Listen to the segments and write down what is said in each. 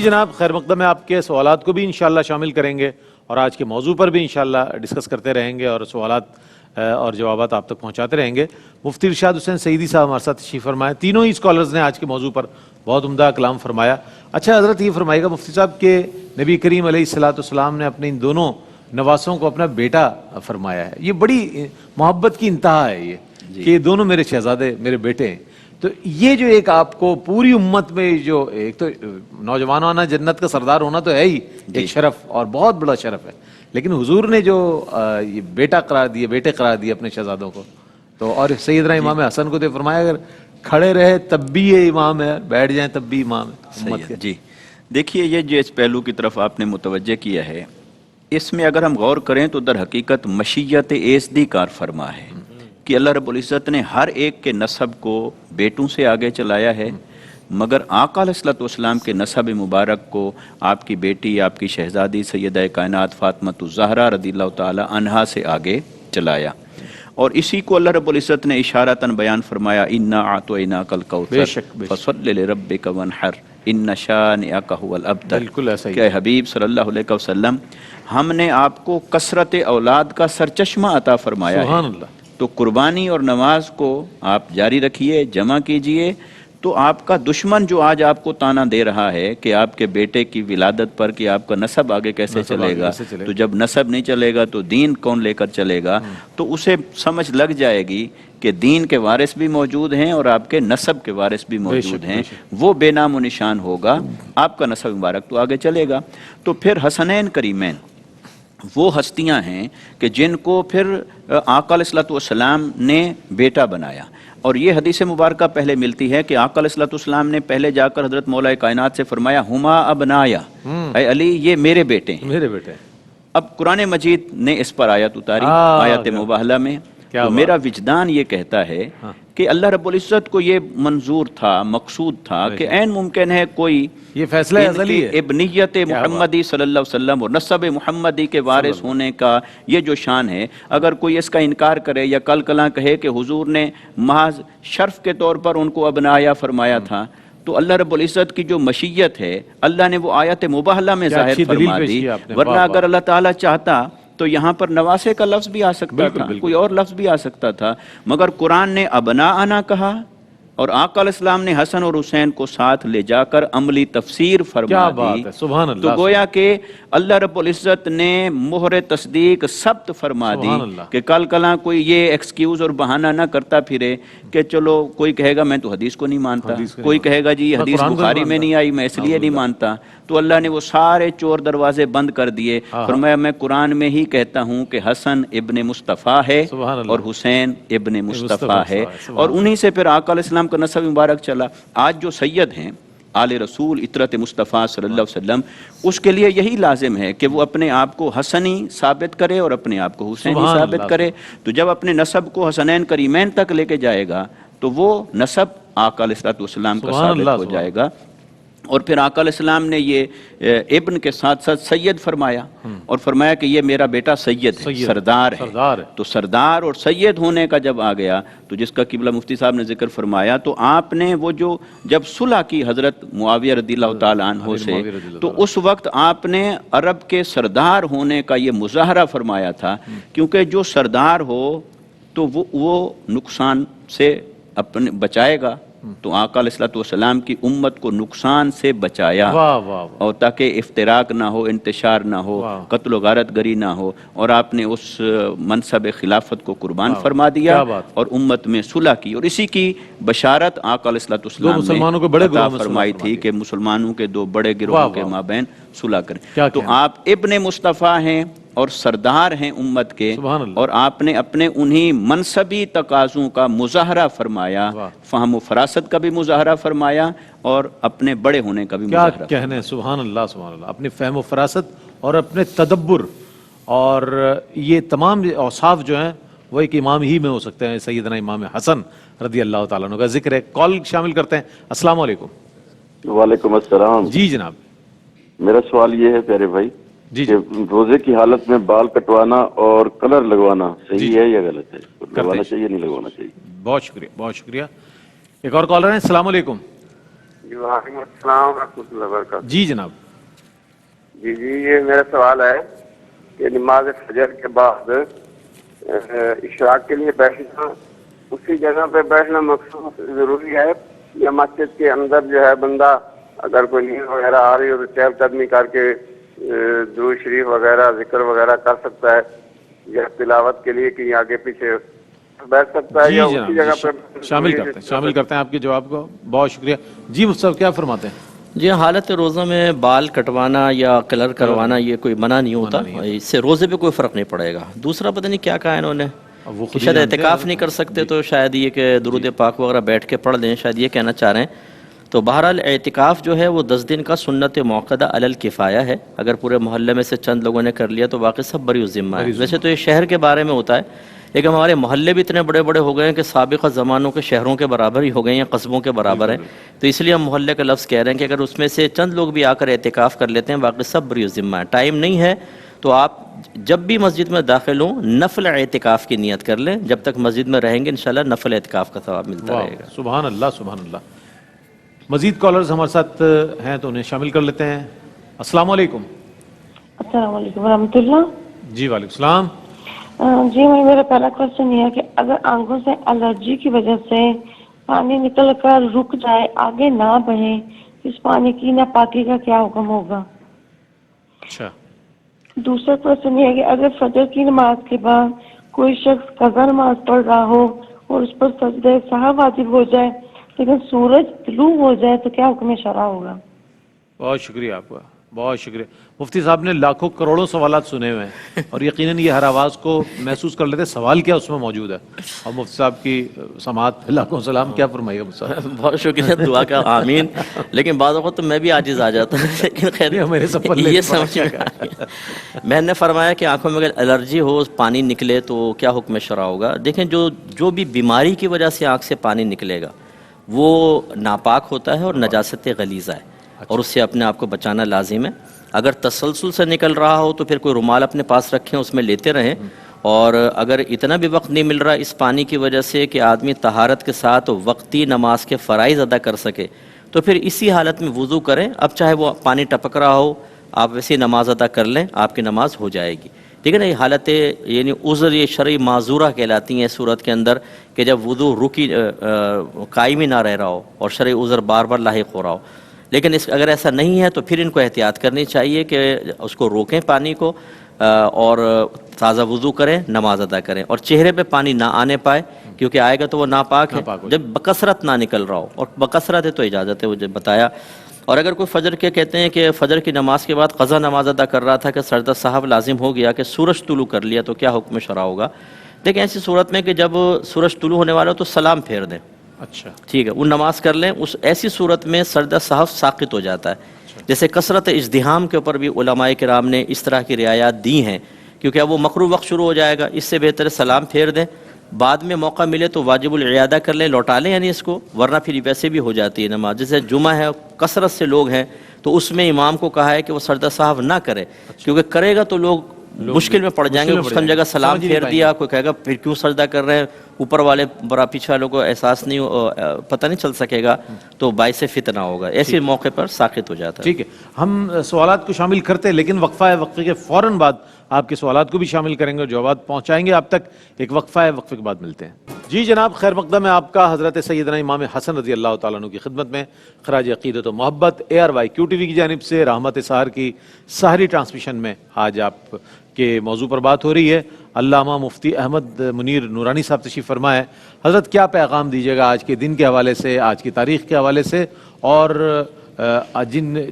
جناب، خیر مقدم ہے، آپ کے سوالات کو بھی انشاءاللہ شامل کریں گے اور آج کے موضوع پر بھی انشاءاللہ ڈسکس کرتے رہیں گے اور سوالات اور جوابات آپ تک پہنچاتے رہیں گے۔ مفتی ارشاد حسین سعیدی صاحب ہمارے ساتھ تشریف فرمائے۔ تینوں ہی اسکالرز نے آج کے موضوع پر بہت عمدہ کلام فرمایا۔ اچھا حضرت یہ فرمائے گا مفتی صاحب کہ نبی کریم علیہ الصلوۃ والسلام نے اپنے ان دونوں نواسوں کو اپنا بیٹا فرمایا ہے، یہ بڑی محبت کی انتہا ہے یہ کہ یہ دونوں میرے شہزادے میرے بیٹے ہیں۔ تو یہ جو ایک آپ کو پوری امت میں جو ایک تو نوجوانانہ جنت کا سردار ہونا تو ہے ہی ایک شرف اور بہت بڑا شرف ہے، لیکن حضور نے جو یہ بیٹا قرار دیا، بیٹے قرار دیے اپنے شہزادوں کو، تو اور سیدنا امام حسن کو تو فرمایا اگر کھڑے رہے تب بھی یہ امام ہے، بیٹھ جائیں تب بھی امام ہے امت کے۔ جی دیکھیے، یہ جو اس پہلو کی طرف آپ نے متوجہ کیا ہے، اس میں اگر ہم غور کریں تو در حقیقت مشیت ایزدی کار فرما ہے کہ اللہ رب العزت نے ہر ایک کے نسب کو بیٹوں سے آگے چلایا ہے، مگر آقا علیہ الصلوۃ والسلام کے نسب مبارک کو آپ کی بیٹی، آپ کی شہزادی سیدہ کائنات فاطمۃ الزہرا رضی اللہ تعالی عنہا سے آگے چلایا، اور اسی کو اللہ رب العزت نے اشارتاً بیان فرمایا، انا اعطیناک الکوثر فصل لربک وانحر ان شانئک ھو الابتر۔ بالکل ایسا ہی کہ حبیب صلی اللہ علیہ وسلم، ہم نے آپ کو کثرت اولاد کا سرچشمہ عطا فرمایا ہے، سبحان اللہ۔ تو قربانی اور نماز کو آپ جاری رکھیے، جمع کیجئے، تو آپ کا دشمن جو آج آپ کو تانا دے رہا ہے کہ آپ کے بیٹے کی ولادت پر کہ آپ کا نسب آگے کیسے چلے گا، تو جب نسب نہیں چلے گا تو دین کون لے کر چلے گا، تو اسے سمجھ لگ جائے گی کہ دین کے وارث بھی موجود ہیں اور آپ کے نسب کے وارث بھی موجود ہیں، وہ بے نام و نشان ہوگا، آپ کا نسب مبارک تو آگے چلے گا۔ تو پھر حسنین کریمین وہ ہستیاں ہیں کہ جن کو پھر آقا علیہ الصلوۃ والسلام نے بیٹا بنایا، اور یہ حدیث مبارکہ پہلے ملتی ہے کہ آقا علیہ الصلوۃ والسلام نے پہلے جا کر حضرت مولا کائنات سے فرمایا، ہما ابنایا، اے علی یہ میرے بیٹے ہیں۔ میرے بیٹے اب قرآن مجید نے اس پر آیت اتاری آیت مباہلہ میں، تو میرا وجدان یہ کہتا ہے کہ اللہ رب العزت کو یہ منظور تھا، مقصود تھا کہ عین ممکن ہے کوئی یہ فیصلہ ازلی ہے، ابنیت محمدی صلی اللہ علیہ وسلم اور نسب محمدی کے وارث ہونے کا یہ جو شان ہے، اگر کوئی اس کا انکار کرے یا کل کلاں کہے کہ حضور نے محض شرف کے طور پر ان کو ابنایا فرمایا تھا، تو اللہ رب العزت کی جو مشیت ہے اللہ نے وہ آیت مباہلہ میں ظاہر فرما دی، ورنہ اگر اللہ تعالیٰ چاہتا تو یہاں پر نواسے کا لفظ بھی آ سکتا تھا، کوئی اور لفظ بھی آ سکتا تھا، مگر قرآن نے ابناءنا کہا، اور آقا علیہ السلام نے حسن اور حسین کو ساتھ لے جا کر عملی تفسیر فرما دی۔ سبحان اللہ۔ تو گویا کہ اللہ رب العزت نے مہر تصدیق ثبت فرما دی کہ کل کلاں کوئی یہ ایکسکیوز اور بہانہ نہ کرتا پھرے کہ چلو کوئی کہے گا میں تو حدیث کو نہیں مانتا، کوئی کہے گا جی یہ حدیث بخاری میں نہیں آئی میں اس لیے نہیں مانتا، تو اللہ نے وہ سارے چور دروازے بند کر دیے، فرمایا میں قرآن میں ہی کہتا ہوں کہ حسن ابن مصطفیٰ ہے اور حسین ابن مصطفیٰ ہے، اور انہی سے پھر آقا علیہ السلام کا نسب مبارک چلا۔ آج جو سید ہیں آل رسول اطرت مصطفیٰ صلی اللہ علیہ وسلم، اس کے لیے یہی لازم ہے کہ وہ اپنے آپ کو حسنی ثابت کرے اور اپنے آپ کو حسینی ثابت کرے، تو جب اپنے نسب کو حسنین کریمین تک لے کے جائے گا تو وہ نسب آقا علیہ السلام کا ثابت ہو جائے گا، اور پھر آقا علیہ السلام نے یہ ابن کے ساتھ ساتھ سید فرمایا، اور فرمایا کہ یہ میرا بیٹا سید ہے، سردار ہے، تو سردار اور سید ہونے کا جب آ گیا تو جس کا قبلہ مفتی صاحب نے ذکر فرمایا، تو آپ نے وہ جو جب صلح کی حضرت معاویہ رضی اللہ تعالیٰ عنہ سے، تو اس وقت آپ نے عرب کے سردار ہونے کا یہ مظاہرہ فرمایا تھا، کیونکہ جو سردار ہو تو وہ نقصان سے اپنے بچائے گا، تو آقا علیہ الصلوۃ والسلام کی امت کو نقصان سے بچایا، اور تاکہ افتراق نہ ہو، انتشار نہ ہو، قتل و غارت گری نہ ہو، اور آپ نے اس منصب خلافت کو قربان فرما دیا اور امت میں صلح کی، اور اسی کی بشارت آقا علیہ الصلوۃ والسلام نے عطا فرمائی تھی کہ مسلمانوں کے دو بڑے گروہوں کے مابین صلح کریں۔ تو آپ ابن مصطفیٰ ہیں اور سردار ہیں امت کے، اور آپ نے اپنے انہی منصبی تقاضوں کا مظاہرہ فرمایا، فہم و فراست کا بھی مظاہرہ فرمایا اور اپنے بڑے ہونے کا بھی مظاہرہ فرمایا۔ کیا کہنے، سبحان اللہ سبحان اللہ، اپنے فہم و فراست اور اپنے تدبر، اور یہ تمام اوصاف جو ہیں وہ ایک امام ہی میں ہو سکتے ہیں، سیدنا امام حسن رضی اللہ تعالیٰ عنہ کا ذکر ہے۔ کال شامل کرتے ہیں۔ السلام علیکم۔ وعلیکم السلام۔ جی جناب، میرا سوال یہ ہے پیارے بھائی جی کہ روزے کی حالت میں بال کٹوانا اور کلر لگوانا صحیح ہے یا غلط ہے؟ لگوانا چاہیے نہیں لگوانا چاہیے؟ بہت شکریہ بہت شکریہ۔ ایک اور کالر ہیں، السلام علیکم۔ جی وعلیکم السلام ورحمۃ اللہ وبرکاتہ. جی جناب. جی یہ میرا سوال ہے کہ نماز فجر کے بعد اشراق کے لیے بیٹھنا اسی جگہ پہ بیٹھنا مخصوص ضروری ہے یا مسجد کے اندر جو ہے بندہ اگر کوئی نیند وغیرہ آ رہی ہو تو چہل قدمی کر کے درود شریف وغیرہ ذکر وغیرہ کر سکتا ہے یا تلاوت کے لیے کہیں آگے پیچھے بیٹھ سکتا ہے جی یا جناب اسی جگہ جی، پہ شامل کرتے ہیں آپ کے جواب کو. بہت شکریہ. جی مفتی صاحب کیا فرماتے ہیں؟ جی حالت روزہ میں بال کٹوانا یا کلر کروانا یہ کوئی منع نہیں ہوتا، اس سے روزے پہ کوئی فرق نہیں پڑے گا. دوسرا پتہ نہیں کیا کہا انہوں نے وہ کہ خود ہی شاید جانتے ہیں. اعتکاف نہیں کر سکتے، تو شاید یہ کہ درود پاک وغیرہ بیٹھ کے پڑھ لیں، شاید یہ کہنا چاہ رہے ہیں. تو بہرحال اعتکاف جو ہے وہ 10 دن کا سنت موقدہ علی الکفایہ ہے. اگر پورے محلے میں سے چند لوگوں نے کر لیا تو باقی سب بری الذمہ ہے. ویسے تو یہ شہر کے بارے میں ہوتا ہے، لیکن ہمارے محلے بھی اتنے بڑے بڑے ہو گئے ہیں کہ سابقہ زمانوں کے شہروں کے برابر ہی ہو گئے ہیں، قصبوں کے برابر ہیں. تو اس لیے ہم محلے کا لفظ کہہ رہے ہیں کہ اگر اس میں سے چند لوگ بھی آ کر اعتکاف کر لیتے ہیں باقی سب بری الذمہ ہے. ٹائم نہیں ہے تو آپ جب بھی مسجد میں داخل ہوں نفل اعتکاف کی نیت کر لیں. جب تک مسجد میں رہیں گے انشاءاللہ نفل اعتکاف کا ثواب ملتا رہے گا. سبحان اللہ سبحان اللہ. مزید کالرز ہمارے ساتھ ہیں تو انہیں شامل کر لیتے ہیں. السلام علیکم. السلام علیکم ورحمۃ اللہ. جی وعلیکم السلام. جی میرا پہلا کوشچن یہ ہے کہ اگر آنکھوں سے الرجی کی وجہ سے پانی نکل کر رک جائے، آگے نہ بڑھے، اس پانی کی ناپاکی کا کیا حکم ہوگا؟ اچھا. دوسرا کوشچن یہ ہے کہ اگر فجر کی نماز کے بعد کوئی شخص قضا نماز پڑھ رہا ہو اور اس پر سجدہ سہو واجب ہو جائے لیکن سورج طلوع ہو جائے تو کیا حکم شرع ہوگا؟ بہت شکریہ آپ کا، بہت شکریہ. مفتی صاحب نے لاکھوں کروڑوں سوالات سنے ہوئے ہیں اور یقیناً یہ ہر آواز کو محسوس کر لیتے ہیں سوال کیا اس میں موجود ہے. اور مفتی صاحب کی سماعت لاکھوں سلام. کیا فرمائیے مفتی صاحب؟ بہت شکریہ، دعا کا آمین. لیکن بعض اوقات تو میں بھی عاجز آ جاتا ہوں، لیکن خیر میرے سب پر یہ سمجھ میں نے فرمایا کہ آنکھوں میں اگر الرجی ہو، پانی نکلے تو کیا حکم شرع ہوگا. دیکھیں جو بھی بیماری کی وجہ سے آنکھ سے پانی نکلے گا وہ ناپاک ہوتا ہے اور نجاست غلیظہ ہے اور اس سے اپنے آپ کو بچانا لازم ہے. اگر تسلسل سے نکل رہا ہو تو پھر کوئی رومال اپنے پاس رکھیں، اس میں لیتے رہیں. اور اگر اتنا بھی وقت نہیں مل رہا اس پانی کی وجہ سے کہ آدمی طہارت کے ساتھ وقتی نماز کے فرائض ادا کر سکے تو پھر اسی حالت میں وضو کریں. اب چاہے وہ پانی ٹپک رہا ہو آپ ویسے نماز ادا کر لیں، آپ کی نماز ہو جائے گی. ٹھیک ہے نا. یہ حالت یعنی عذر یہ شرعی معذورہ کہلاتی ہیں صورت کے اندر کہ جب وضو رکی قائم ہی نہ رہ رہا ہو اور شرعی عذر بار بار لاحق ہو رہا ہو. لیکن اگر ایسا نہیں ہے تو پھر ان کو احتیاط کرنی چاہیے کہ اس کو روکیں پانی کو اور تازہ وضو کریں، نماز ادا کریں. اور چہرے پہ پانی نہ آنے پائے کیونکہ آئے گا تو وہ ناپاک ہے. جب بکثرت نہ نکل رہا ہو، اور بکثرت ہے تو اجازت ہے، وہ جو بتایا. اور اگر کوئی فجر کے کہتے ہیں کہ فجر کی نماز کے بعد قضا نماز ادا کر رہا تھا کہ سجدہ سہو لازم ہو گیا کہ سورج طلوع کر لیا تو کیا حکم شرع ہوگا. دیکھیں ایسی صورت میں کہ جب سورج طلوع ہونے والا ہو تو سلام پھیر دیں. اچھا ٹھیک ہے، وہ نماز کر لیں. اس ایسی صورت میں سجدہ سہو ساقط ہو جاتا ہے. جیسے کثرت ازدحام کے اوپر بھی علماء کرام نے اس طرح کی رعایات دی ہیں کیونکہ اب وہ مکروہ وقت شروع ہو جائے گا. اس سے بہتر ہے سلام پھیر دیں. بعد میں موقع ملے تو واجب العیادہ کر لیں، لوٹا لیں یعنی اس کو، ورنہ پھر ویسے بھی ہو جاتی ہے نماز. جیسے جمعہ ہے کثرت سے لوگ ہیں تو اس میں امام کو کہا ہے کہ وہ سجدہ سہو نہ کرے کیونکہ کرے گا تو لوگ مشکل میں پڑ جائیں گے. اس کی جگہ سلام پھیر دیا، کوئی کہے گا پھر کیوں سجدہ کر رہے ہیں، اوپر والے برا پیچھے والوں کو احساس نہیں پتہ نہیں چل سکے گا تو باعث فتنہ ہوگا. ایسے موقع پر ساقط ہو جاتا ہے. ٹھیک ہے. ہم سوالات کو شامل کرتے ہیں لیکن وقفہ ہے، وقفے کے فوراً بعد آپ کے سوالات کو بھی شامل کریں گے اور جوابات پہنچائیں گے آپ تک. ایک وقفہ ہے، وقفے کے بعد ملتے ہیں. جی جناب، خیر مقدم ہے آپ کا حضرت سیدنا امام حسن رضی اللہ تعالیٰ عنہ کی خدمت میں خراج عقیدت و محبت ARY QTV کی جانب سے رحمت سحر کی سحری ٹرانسمیشن میں آج آپ کے موضوع پر بات ہو رہی ہے. علامہ مفتی احمد منیر نورانی صاحب تشریف فرما ہے. حضرت کیا پیغام دیجیے گا آج کے دن کے حوالے سے، آج کی تاریخ کے حوالے سے، اور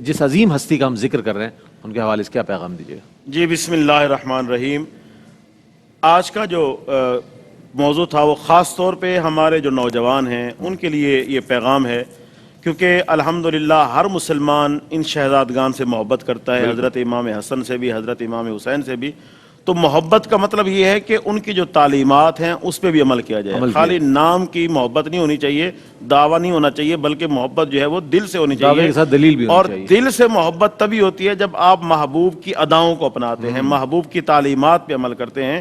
جس عظیم ہستی کا ہم ذکر کر رہے ہیں ان کے حوالے سے کیا پیغام دیجیے گا؟ جی بسم اللہ الرحمن الرحیم. آج کا جو موضوع تھا وہ خاص طور پہ ہمارے جو نوجوان ہیں ان کے لیے یہ پیغام ہے کیونکہ الحمدللہ ہر مسلمان ان شہزادگان سے محبت کرتا ہے، حضرت امام حسن سے بھی، حضرت امام حسین سے بھی. تو محبت کا مطلب یہ ہے کہ ان کی جو تعلیمات ہیں اس پہ بھی عمل کیا جائے. خالی نام کی محبت نہیں ہونی چاہیے، دعویٰ نہیں ہونا چاہیے، بلکہ محبت جو ہے وہ دل سے ہونی چاہیے. دلیل بھی اور دل سے محبت تبھی ہوتی ہے جب آپ محبوب کی اداؤں کو اپناتے ہیں، محبوب کی تعلیمات پہ عمل کرتے ہیں.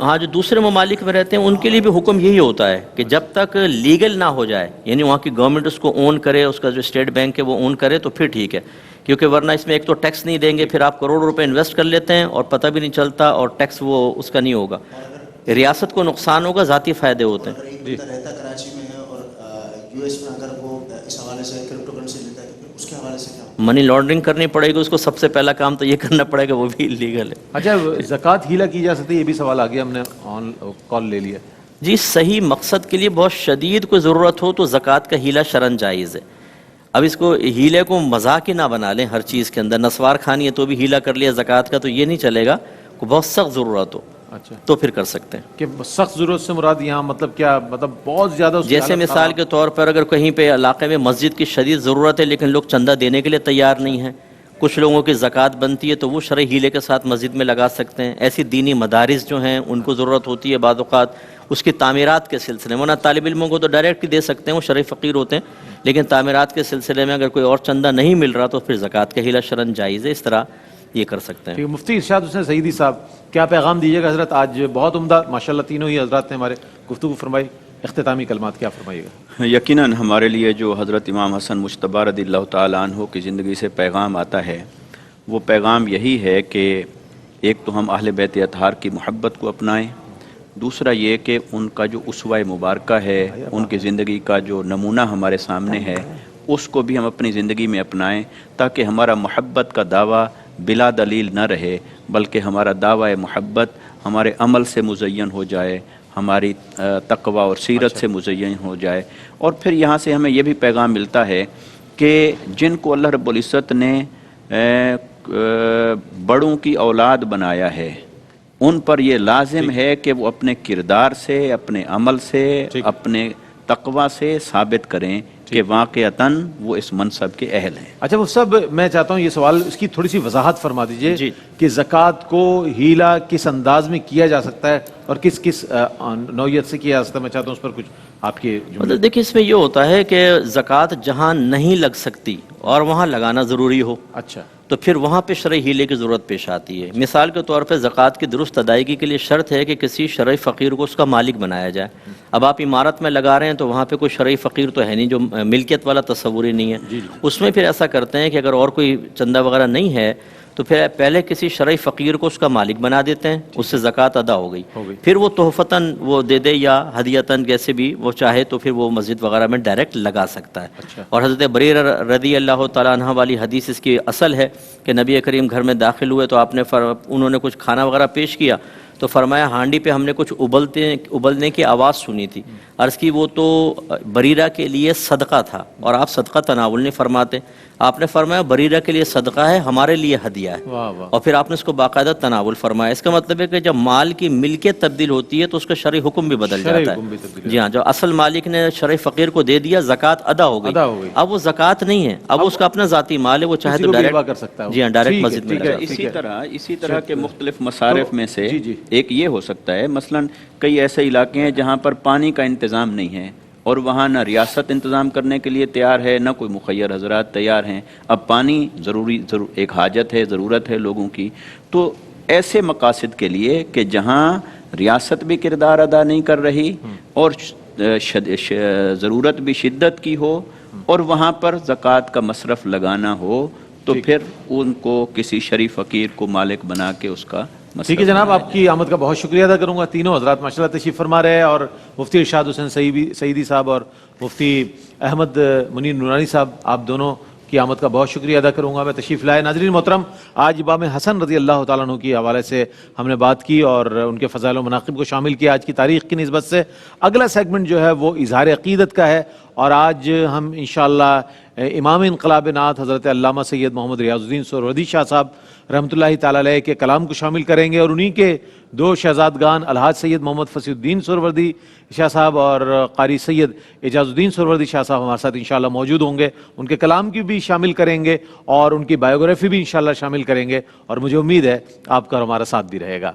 ہاں جو دوسرے ممالک میں رہتے ہیں ان کے لیے بھی حکم یہی ہوتا ہے کہ جب تک لیگل نہ ہو جائے، یعنی وہاں کی گورنمنٹ اس کو اون کرے، اس کا جو اسٹیٹ بینک ہے وہ اون کرے، تو پھر ٹھیک ہے، کیونکہ ورنہ اس میں ایک تو ٹیکس نہیں دیں گے، پھر آپ کروڑ روپے انویسٹ کر لیتے ہیں اور پتہ بھی نہیں چلتا، اور ٹیکس وہ اس کا نہیں ہوگا، ریاست کو نقصان ہوگا، ذاتی فائدے ہوتے ہیں۔ رہتا کراچی میں ہے اور یو ایس میں اگر وہ اس حوالے سے کرپٹو کرنسی لیتا ہے تو پھر اس کے حوالے سے کیا؟ منی لانڈرنگ کرنی پڑے گی اس کو، سب سے پہلا کام تو یہ کرنا پڑے گا، وہ بھی لیگل ہے۔ اچھا، زکوٰۃ ہیلا کی جا سکتی ہے، یہ بھی سوال آ گیا، ہم نے آن کال لے لیا۔ جی صحیح مقصد کے لیے بہت شدید کوئی ضرورت ہو تو زکوٰۃ کا ہیلا شرعاً جائز ہے۔ اب اس کو ہیلے کو مذاق ہی نہ بنا لیں، ہر چیز کے اندر نسوار کھانی ہے تو بھی ہیلا کر لیا زکوٰۃ کا، تو یہ نہیں چلے گا، کوئی بہت سخت ضرورت ہو اچھا تو پھر کر سکتے ہیں۔ کہ سخت ضرورت سے مراد یہاں مطلب کیا، مطلب بہت زیادہ اس کی جیسے حالت مثال کے طور پر اگر کہیں پہ علاقے میں مسجد کی شدید ضرورت ہے لیکن لوگ چندہ دینے کے لیے تیار نہیں ہیں، کچھ لوگوں کی زکوٰۃ بنتی ہے تو وہ شرعی ہیلے کے ساتھ مسجد میں لگا سکتے ہیں۔ ایسی دینی مدارس جو ہیں ان کو ضرورت ہوتی ہے بعض اوقات اس کی تعمیرات کے سلسلے میں، ورنہ طالب علموں کو تو ڈائریکٹ ہی دے سکتے ہیں، وہ شرعی فقیر ہوتے ہیں، لیکن تعمیرات کے سلسلے میں اگر کوئی اور چندہ نہیں مل رہا تو پھر زکوٰۃ کا ہیلا شرعاً جائز ہے، اس طرح یہ کر سکتے ہیں۔ ٹھیک ہے، مفتی ارشاد حسین سعیدی صاحب کیا پیغام دیجیے گا حضرت؟ آج بہت عمدہ ماشاءاللہ تینوں ہی حضرات نے ہمارے گفتگو فرمائی، اختتامی کلمات کیا فرمائیے گا؟ یقیناً ہمارے لیے جو حضرت امام حسن مجتبی رضی اللہ تعالیٰ عنہ کی زندگی سے پیغام آتا ہے وہ پیغام یہی ہے کہ ایک تو ہم اہل بیت اطہار کی محبت کو اپنائیں، دوسرا یہ کہ ان کا جو اسوہ مبارکہ ہے، ان کی زندگی کا جو نمونہ ہمارے سامنے ہے اس کو بھی ہم اپنی زندگی میں اپنائیں، تاکہ ہمارا محبت کا دعویٰ بلا دلیل نہ رہے، بلکہ ہمارا دعویٰ محبت ہمارے عمل سے مزین ہو جائے، ہماری تقوی اور سیرت سے مزین ہو جائے۔ اور پھر یہاں سے ہمیں یہ بھی پیغام ملتا ہے کہ جن کو اللہ رب العزت نے بڑوں کی اولاد بنایا ہے ان پر یہ لازم ہے کہ وہ اپنے کردار سے، اپنے عمل سے، اپنے تقوی سے ثابت کریں کہ واقعتاً وہ اس منصب کے اہل ہیں۔ اچھا وہ سب میں چاہتا ہوں یہ سوال اس کی تھوڑی سی وضاحت فرما دیجئے جی کہ زکوٰۃ کو ہیلا کس انداز میں کیا جا سکتا ہے اور کس کس نوعیت سے کیا جا سکتا ہے، میں چاہتا ہوں اس پر کچھ آپ کے مطلب دیکھیں اس میں یہ ہوتا ہے کہ زکوٰۃ جہاں نہیں لگ سکتی اور وہاں لگانا ضروری ہو، اچھا تو پھر وہاں پہ شرعی ہیلے کی ضرورت پیش آتی ہے۔ مثال کے طور پہ زکوٰۃ کی درست ادائیگی کے لیے شرط ہے کہ کسی شرعی فقیر کو اس کا مالک بنایا جائے۔ اب آپ عمارت میں لگا رہے ہیں تو وہاں پہ کوئی شرعی فقیر تو ہے نہیں، جو ملکیت والا تصور ہی نہیں ہے، اس میں پھر ایسا کرتے ہیں کہ اگر اور کوئی چندہ وغیرہ نہیں ہے تو پھر پہلے کسی شرعی فقیر کو اس کا مالک بنا دیتے ہیں، اس سے زکوٰۃ ادا ہو گئی، پھر وہ تحفتاً وہ دے دے یا ہدیتاً جیسے بھی وہ چاہے تو پھر وہ مسجد وغیرہ میں ڈائریکٹ لگا سکتا ہے۔ اور حضرت بریرہ رضی اللہ تعالیٰ عنہ والی حدیث اس کی اصل ہے کہ نبی کریم گھر میں داخل ہوئے تو آپ نے انہوں نے کچھ کھانا وغیرہ پیش کیا تو فرمایا ہانڈی پہ ہم نے کچھ ابلنے کی آواز سنی تھی، عرض کی وہ تو بریرہ کے لیے صدقہ تھا، اور آپ صدقہ تناول نہیں فرماتے، آپ نے فرمایا بریرہ کے لیے صدقہ ہے، ہمارے لیے ہدیہ ہے، اور پھر آپ نے اس کو باقاعدہ تناول فرمایا۔ اس کا مطلب ہے کہ جب مال کی ملکیت تبدیل ہوتی ہے تو اس کا شرعی حکم بھی بدل جاتا ہے۔ جی ہاں، جو اصل مالک نے شرعی فقیر کو دے دیا، زکوٰۃ ادا ہو گئی، اب وہ زکوٰۃ نہیں ہے، اب اس کا اپنا ذاتی مال ہے، وہ چاہے تو ڈائریکٹ کر سکتا ہے۔ جی ہاں، ڈائریکٹ مسجد میں لگا۔ اسی طرح کے مختلف مصارف میں سے ایک یہ ہو سکتا ہے، مثلا کئی ایسے علاقے ہیں جہاں پر پانی کا انتظام نہیں ہے اور وہاں نہ ریاست انتظام کرنے کے لیے تیار ہے نہ کوئی مخیر حضرات تیار ہیں، اب پانی ایک حاجت ہے، ضرورت ہے لوگوں کی، تو ایسے مقاصد کے لیے کہ جہاں ریاست بھی کردار ادا نہیں کر رہی اور ضرورت بھی شدت کی ہو اور وہاں پر زکوٰۃ کا مصرف لگانا ہو تو پھر ان کو کسی شریف فقیر کو مالک بنا کے اس کا ٹھیک ہے جناب، آپ کی آمد کا بہت شکریہ ادا کروں گا۔ تینوں حضرات ماشاءاللہ تشریف فرما رہے ہیں، اور مفتی ارشاد حسین سعیدی صاحب اور مفتی احمد منیر نورانی صاحب، آپ دونوں کی آمد کا بہت شکریہ ادا کروں گا، میں تشریف لائے۔ ناظرین محترم، آج امام حسن رضی اللہ تعالیٰ عنہ کی حوالے سے ہم نے بات کی اور ان کے فضائل و مناقب کو شامل کیا آج کی تاریخ کی نسبت سے۔ اگلا سیگمنٹ جو ہے وہ اظہار عقیدت کا ہے، اور آج ہم انشاءاللہ امام انقلاب نعت حضرت علامہ سید محمد ریاض الدین سہروردی شاہ صاحب رحمۃ اللہ تعالیٰ علیہ کے کلام کو شامل کریں گے، اور انہی کے دو شہزادگان الحاج سید محمد فصیح الدین سہروردی شاہ صاحب اور قاری سید اعجاز الدین سہروردی شاہ صاحب ہمارے ساتھ انشاءاللہ موجود ہوں گے، ان کے کلام کی بھی شامل کریں گے اور ان کی بائیوگرافی بھی انشاءاللہ شامل کریں گے، اور مجھے امید ہے آپ کا ہمارا ساتھ بھی رہے گا۔